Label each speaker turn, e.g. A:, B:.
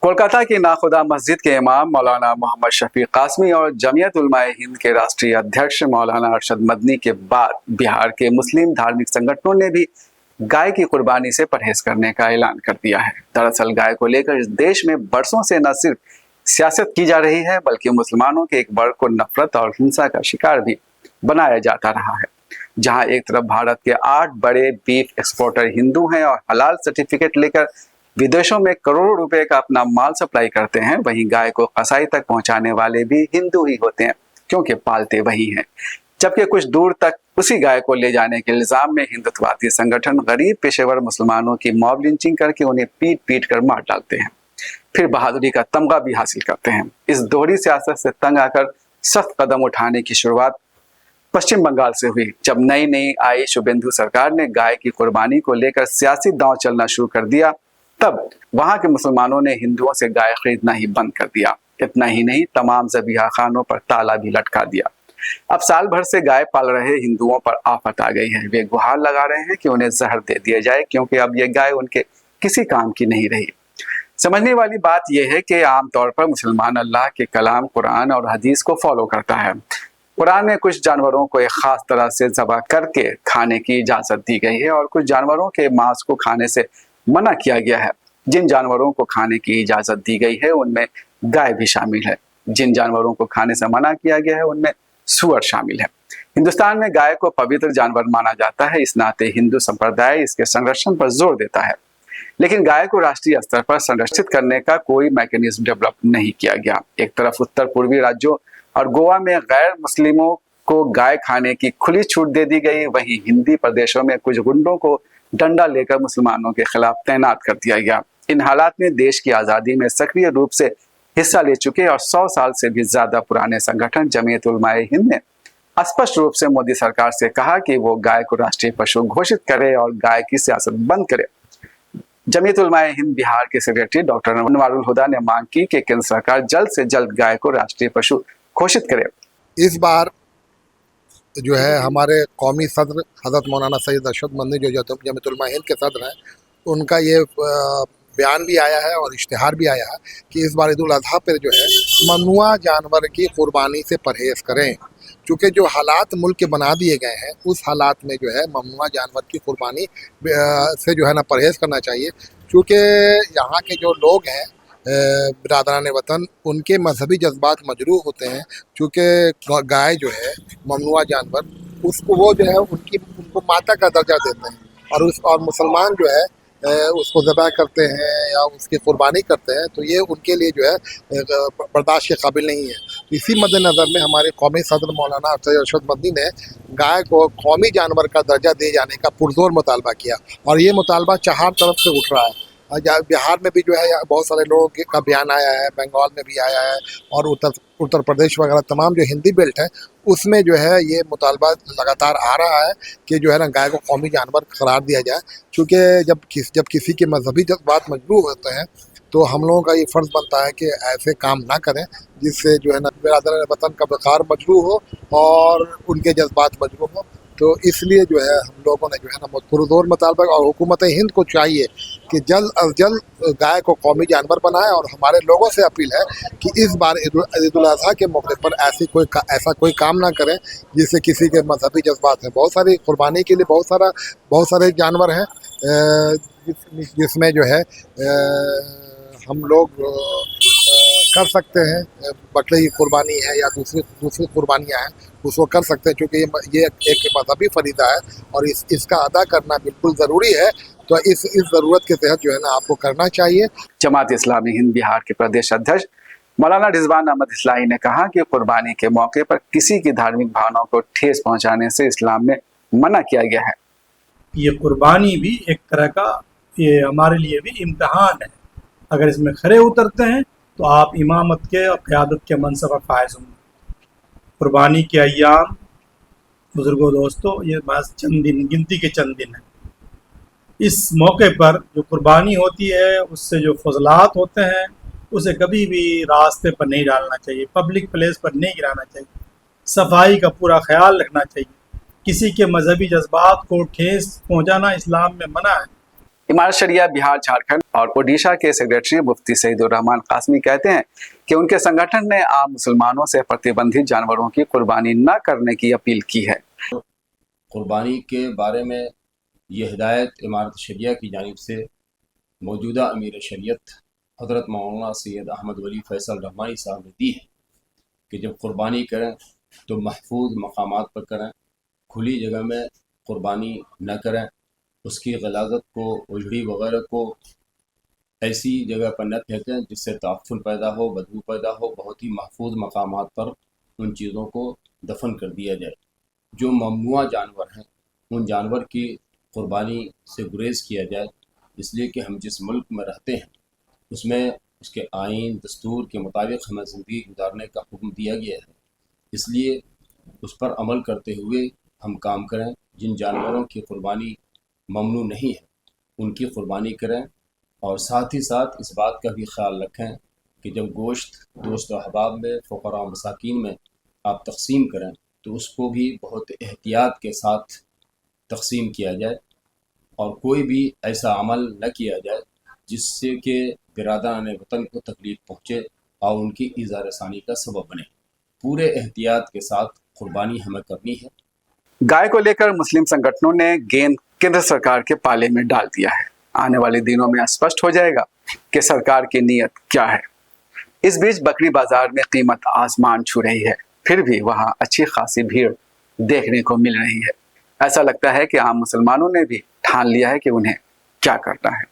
A: कोलकाता की नाखुदा मस्जिद के इमाम मौलाना मोहम्मद शफीक कासमी और जमीयत उलमाए हिंद के राष्ट्रीय अध्यक्ष मौलाना अरशद मदनी के बाद बिहार के मुस्लिम धार्मिक संगठनों ने भी गाय की कुर्बानी से परहेज करने का ऐलान कर दिया है। दरअसल गाय को लेकर इस देश में बरसों से न सिर्फ सियासत की जा रही है बल्कि मुसलमानों के एक वर्ग को नफरत और हिंसा का शिकार भी बनाया जाता रहा है। जहां एक तरफ भारत के 8 बड़े बीफ एक्सपोर्टर हिंदू हैं और हलाल सर्टिफिकेट लेकर विदेशों में करोड़ों रुपए का अपना माल सप्लाई करते हैं, वहीं गाय को कसाई तक पहुंचाने वाले भी हिंदू ही होते हैं क्योंकि पालते वही हैं। जबकि कुछ दूर तक उसी गाय को ले जाने के इल्जाम में हिंदुत्ववादी संगठन गरीब पेशेवर मुसलमानों की मॉब लिंचिंग करके उन्हें पीट पीट कर मार डालते हैं, फिर बहादुरी का तमगा भी हासिल करते हैं। इस दोहरी सियासत से तंग आकर सख्त कदम उठाने की शुरुआत पश्चिम बंगाल से हुई। जब नई नई आई शुभेंदु सरकार ने गाय की कुर्बानी को लेकर सियासी दांव चलना शुरू कर दिया, तब वहां के मुसलमानों ने हिंदुओं से गाय खरीदना ही बंद कर दिया। इतना ही नहीं, तमाम ज़बीहा खानों पर ताला भी लटका दिया। अब साल भर से गाय पाल रहे हिंदुओं पर आफत आ गई है। वे गुहार लगा रहे हैं कि उन्हें जहर दे दिया जाए क्योंकि अब ये गाय उनके किसी काम की नहीं रही। समझने वाली बात यह है कि आमतौर पर मुसलमान अल्लाह के कलाम कुरान और हदीस को फॉलो करता है। कुरान में कुछ जानवरों को एक खास तरह से ज़बह करके खाने की इजाज़त दी गई है और कुछ जानवरों के मांस को खाने से मना किया गया है। जिन जानवरों को खाने की इजाज़त दी गई है उनमें गाय भी शामिल है। जिन जानवरों को खाने से मना किया गया है उनमें सूअर शामिल है। हिंदुस्तान में गाय को पवित्र जानवर माना जाता है, इस नाते हिंदू संप्रदाय इसके संरक्षण पर जोर देता है। लेकिन गाय को राष्ट्रीय स्तर पर संरक्षित करने का कोई मैकेनिज्म डेवलप नहीं किया गया। एक तरफ उत्तर पूर्वी राज्यों और गोवा में गैर मुस्लिमों को गाय खाने की खुली छूट दे दी गई, वहीं हिंदी प्रदेशों में कुछ गुंडों को डंडा लेकर मुसलमानों के खिलाफ तैनात कर दिया गया। इन हालात में देश की आज़ादी में सक्रिय रूप से हिस्सा ले चुके और 100 साल से भी ज्यादा पुराने संगठन जमीयत उलमाए हिंद ने स्पष्ट रूप से मोदी सरकार से कहा कि वो गाय को राष्ट्रीय पशु घोषित करे और गाय की सियासत बंद करे। जमीयत उलमाए हिंद बिहार के सेक्रेटरी डॉक्टर अनवारुल हुदा ने मांग की कि केंद्र सरकार जल्द से जल्द गाय को राष्ट्रीय पशु घोषित करे।
B: इस बार जो है हमारे कौमी सदर हज़रत मौलाना सैयद अरशद मदनी जो जमीयत उलमा हिंद के सदर हैं, उनका ये बयान भी आया है और इश्तिहार भी आया है कि इस बार ईद उल अज़हा पर जो है ममनुआ जानवर की कुर्बानी से परहेज़ करें, क्योंकि जो हालात मुल्क के बना दिए गए हैं उस हालात में जो है ममनुआ जानवर की कुर्बानी से जो है ना परहेज़ करना चाहिए। क्योंकि यहाँ के जो लोग हैं बिरादरान वतन, उनके मजहबी जज्बात मजरूह होते हैं। चूँकि गाय जो है ममनुआ जानवर, उसको वो जो है उनको माता का दर्जा देते हैं और मुसलमान जो है उसको ज़बह करते हैं या उसकी कुर्बानी करते हैं, तो ये उनके लिए जो है बर्दाश्त के काबिल नहीं है। तो इसी मद्देनज़र में हमारे कौमी सदर मौलाना अरशद मदनी ने गाय को कौमी जानवर का दर्जा दिए जाने का पुरजोर मुतालबा किया और ये मुतालबा 4 तरफ से उठ रहा है। बिहार में भी जो है बहुत सारे लोगों का बयान आया है, बंगाल में भी आया है और उत्तर प्रदेश वगैरह तमाम जो हिंदी बेल्ट है उसमें जो है ये मुतालबा लगातार आ रहा है कि जो है ना गाय को कौमी जानवर करार दिया जाए। क्योंकि जब किसी के मजहबी जज्बात मजबूर होते हैं तो हम लोगों का ये फ़र्ज़ बनता है कि ऐसे काम ना करें जिससे जो है ना बिरादरान वतन का वक़ार मजरूह हो और उनके जज्बात मजरूह हो। तो इसलिए जो है हम लोगों ने जो है ना पुरज़ोर मुतालबा और हुकूमत हिंद को चाहिए कि जल्द अज जल्द गाय को कौमी जानवर बनाए। और हमारे लोगों से अपील है कि इस बार ईद उल अज़हा के मौके पर ऐसा कोई काम ना करें जिससे किसी के मजहबी जज्बात हैं। बहुत सारी कुर्बानी के लिए बहुत सारे जानवर हैं जिसमें जो है हम लोग कर सकते हैं। बकरे की कुर्बानी है या दूसरी कुर्बानियाँ हैं, उसको कर सकते हैं क्योंकि ये एक मजहबी फरीदा है और इसका अदा करना बिल्कुल ज़रूरी है। तो इस ज़रूरत के तहत जो है ना आपको करना चाहिए।
A: जमात इस्लामी हिंद बिहार के प्रदेश अध्यक्ष मौलाना रिजवान अहमद इस्लाही ने कहा कि कुर्बानी के मौके पर किसी की धार्मिक भावनाओं को ठेस पहुंचाने से इस्लाम में मना किया गया है।
C: ये कुर्बानी भी एक तरह का ये हमारे लिए भी इम्तहान है। अगर इसमें खरे उतरते हैं तो आप इमामत के और क़यादत के मनसब पर फायज होंगे। कुर्बानी के अय्याम बुजुर्गों दोस्तों, ये बस चंद दिन, गिनती के चंद दिन हैं। इस मौके पर जो कुर्बानी होती है उससे जो फजलात होते हैं उसे कभी भी रास्ते पर नहीं डालना चाहिए, पब्लिक प्लेस पर नहीं गिराना चाहिए। सफाई का पूरा ख्याल रखना चाहिए। किसी के मजहबी जज्बात को ठेस पहुँचाना इस्लाम में मना है।
A: इमारत शरिया बिहार, झारखंड और ओडिशा के सेक्रेटरी मुफ्ती सईदुर रहमान कासमी कहते हैं कि उनके संगठन ने आम मुसलमानों से प्रतिबंधित जानवरों की कुर्बानी न करने की अपील की है।
D: कुर्बानी के बारे में ये हिदायत इमारत शरिया की जानिब से मौजूदा अमीर शरीयत हज़रत मौलाना सैयद अहमद वली फैसल रहमानी साहब ने दी है कि जब कुर्बानी करें तो महफूज मकामात पर करें, खुली जगह में कुर्बानी न करें, उसकी गलाज़त को, उजड़ी वगैरह को ऐसी जगह पर न फेंकें जिससे ताफ़ुन पैदा हो, बदबू पैदा हो। बहुत ही महफूज मकामात पर उन चीज़ों को दफन कर दिया जाए। जो ममनुआ जानवर हैं उन जानवर की कुर्बानी से गुरेज किया जाए, इसलिए कि हम जिस मुल्क में रहते हैं उसमें उसके आइन दस्तूर के मुताबिक हमें ज़िंदगी गुजारने का हुक्म दिया गया है। इसलिए उस पर अमल करते हुए हम काम करें। जिन जानवरों की कुर्बानी ममनू नहीं है उनकी कुर्बानी करें, और साथ ही साथ इस बात का भी ख्याल रखें कि जब गोश्त दोस्त व अहबाब में, फ़ुक़रा व मसाकीन में आप तक़सीम करें तो उसको भी बहुत एहतियात के साथ तक़सीम किया जाए, और कोई भी ऐसा अमल न किया जाए जिससे कि बिरादरान वतन को तकलीफ़ पहुँचे और उनकी ईज़ा रसानी का सबब बने। पूरे एहतियात के साथ कुर्बानी हमें करनी है।
A: गाय को लेकर मुस्लिम संगठनों ने गेंद केंद्र सरकार के पाले में डाल दिया है। आने वाले दिनों में स्पष्ट हो जाएगा कि सरकार की नीयत क्या है। इस बीच बकरी बाजार में कीमत आसमान छू रही है, फिर भी वहां अच्छी खासी भीड़ देखने को मिल रही है। ऐसा लगता है कि आम मुसलमानों ने भी ठान लिया है कि उन्हें क्या करना है।